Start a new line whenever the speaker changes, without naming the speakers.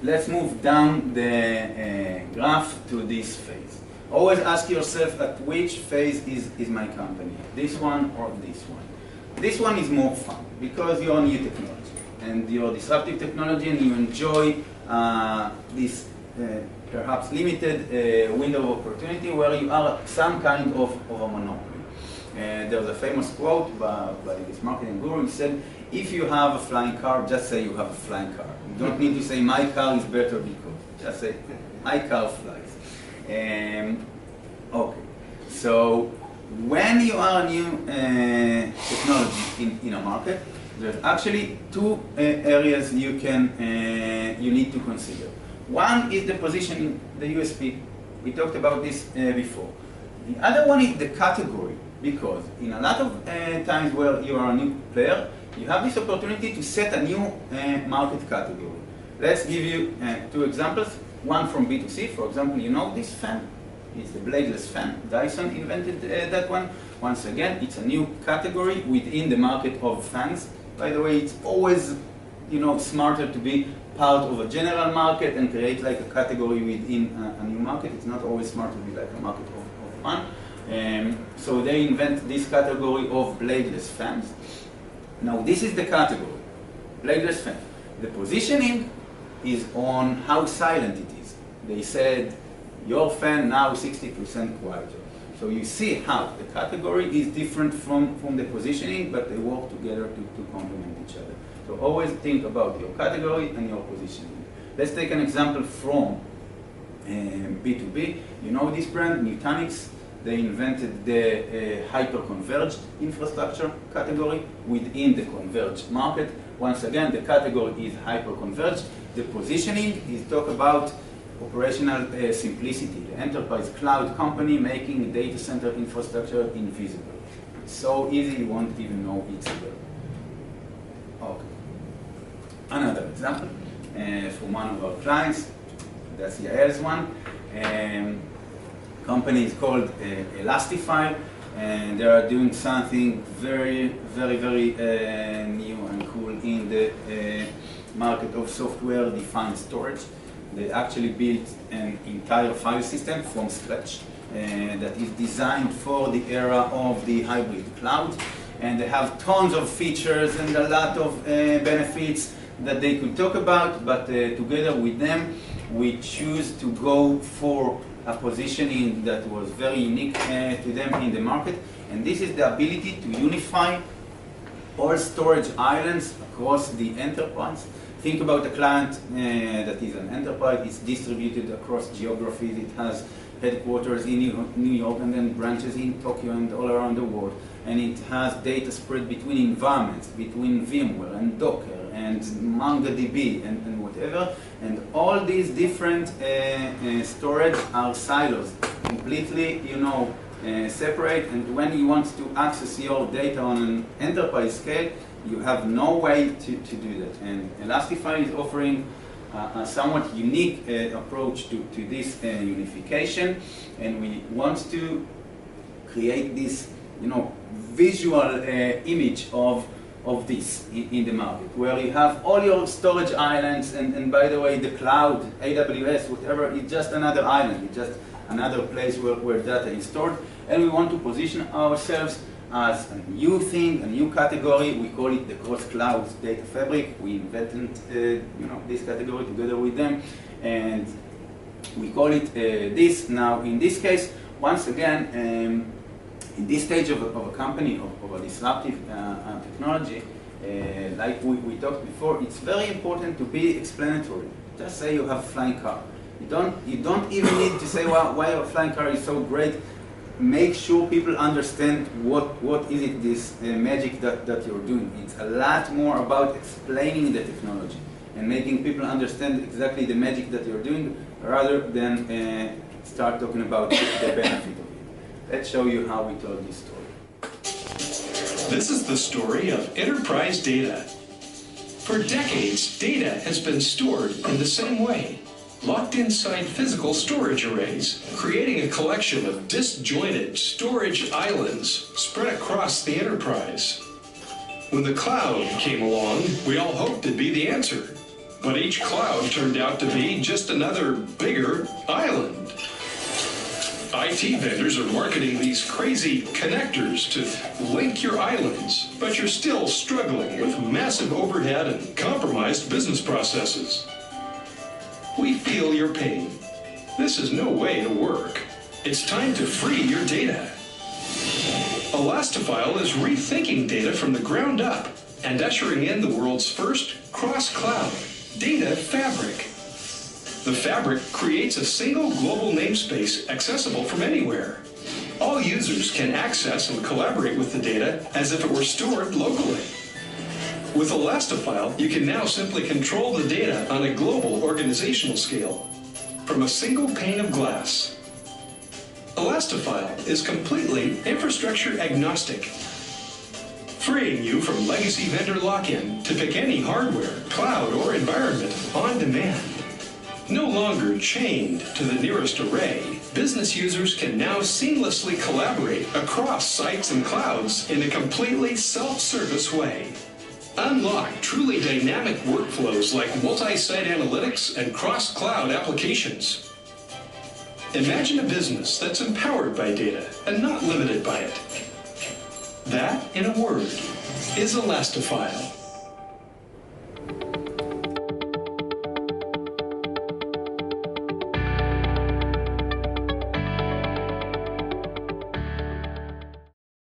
let's move down the graph to this phase. Always ask yourself at which phase is my company, this one or this one. This one is more fun because you're new technology and you're disruptive technology and you enjoy this perhaps limited window of opportunity where you are some kind of a monopoly. There's a famous quote by this marketing guru. He said, if you have a flying car, just say you have a flying car. You don't need to say my car is better because. Just say my car flies. Okay, so when you are a new technology in a market, there's actually two areas you need to consider. One is the positioning, the USP. We talked about this before. The other one is the category, because in a lot of times where you are a new player, you have this opportunity to set a new market category. Let's give you two examples. One from B2C, for example, you know this fan? It's the bladeless fan. Dyson invented that one. Once again, it's a new category within the market of fans. By the way, it's always, smarter to be part of a general market and create like a category within a new market. It's not always smart to be like a market of fan. So they invent this category of bladeless fans. Now this is the category, bladeless fan. The positioning is on how silent it is. They said, your fan now 60% quieter. So you see how the category is different from the positioning, but they work together to complement each other. So always think about your category and your positioning. Let's take an example from B2B. You know this brand, Nutanix. They invented the hyper-converged infrastructure category within the converged market. Once again, the category is hyper-converged. The positioning is talk about operational simplicity. The enterprise cloud company making data center infrastructure invisible. It's so easy you won't even know it's there. Okay. Another example from one of our clients. That's Yael's one. Company is called Elastifile, and they are doing something very, very, very new and cool in the market of software-defined storage. They actually built an entire file system from scratch that is designed for the era of the hybrid cloud. And they have tons of features and a lot of benefits that they could talk about, but together with them, we choose to go for a positioning that was very unique to them in the market. And this is the ability to unify all storage islands across the enterprise. Think about a client that is an enterprise. It's distributed across geographies. It has headquarters in New York and then branches in Tokyo and all around the world. And it has data spread between environments, between VMware and Docker and MongoDB and whatever. And all these different storage are silos, completely, separate. And when you want to access your data on an enterprise scale, you have no way to do that. And Elastifile is offering a somewhat unique approach to this unification. And we want to create this, visual image of this in the market, where you have all your storage islands, and by the way, the cloud, AWS, whatever, it's just another island. It's just another place where data is stored. And we want to position ourselves as a new thing, a new category. We call it the cross-cloud data fabric. We invented, this category together with them, and we call it this. Now, in this case, once again, in this stage of a company, of a disruptive technology, like we talked before, it's very important to be explanatory. Just say you have a flying car. You don't even need to say why a flying car is so great. Make sure people understand what is it, this magic that you're doing. It's a lot more about explaining the technology and making people understand exactly the magic that you're doing, rather than start talking about the benefit of it. Let's show you how we told this story.
This is the story of enterprise data. For decades, data has been stored in the same way, locked inside physical storage arrays, creating a collection of disjointed storage islands spread across the enterprise. When the cloud came along, we all hoped it'd be the answer. But each cloud turned out to be just another bigger island. IT vendors are marketing these crazy connectors to link your islands, but you're still struggling with massive overhead and compromised business processes. We feel your pain. This is no way to work. It's time to free your data. Elastifile is rethinking data from the ground up and ushering in the world's first cross-cloud data fabric. The fabric creates a single global namespace accessible from anywhere. All users can access and collaborate with the data as if it were stored locally. With Elastifile, you can now simply control the data on a global organizational scale from a single pane of glass. Elastifile is completely infrastructure agnostic, freeing you from legacy vendor lock-in to pick any hardware, cloud, or environment on demand. No longer chained to the nearest array, business users can now seamlessly collaborate across sites and clouds in a completely self-service way. Unlock truly dynamic workflows like multi-site analytics and cross-cloud applications. Imagine a business that's empowered by data and not limited by it. That, in a word, is Elastifile.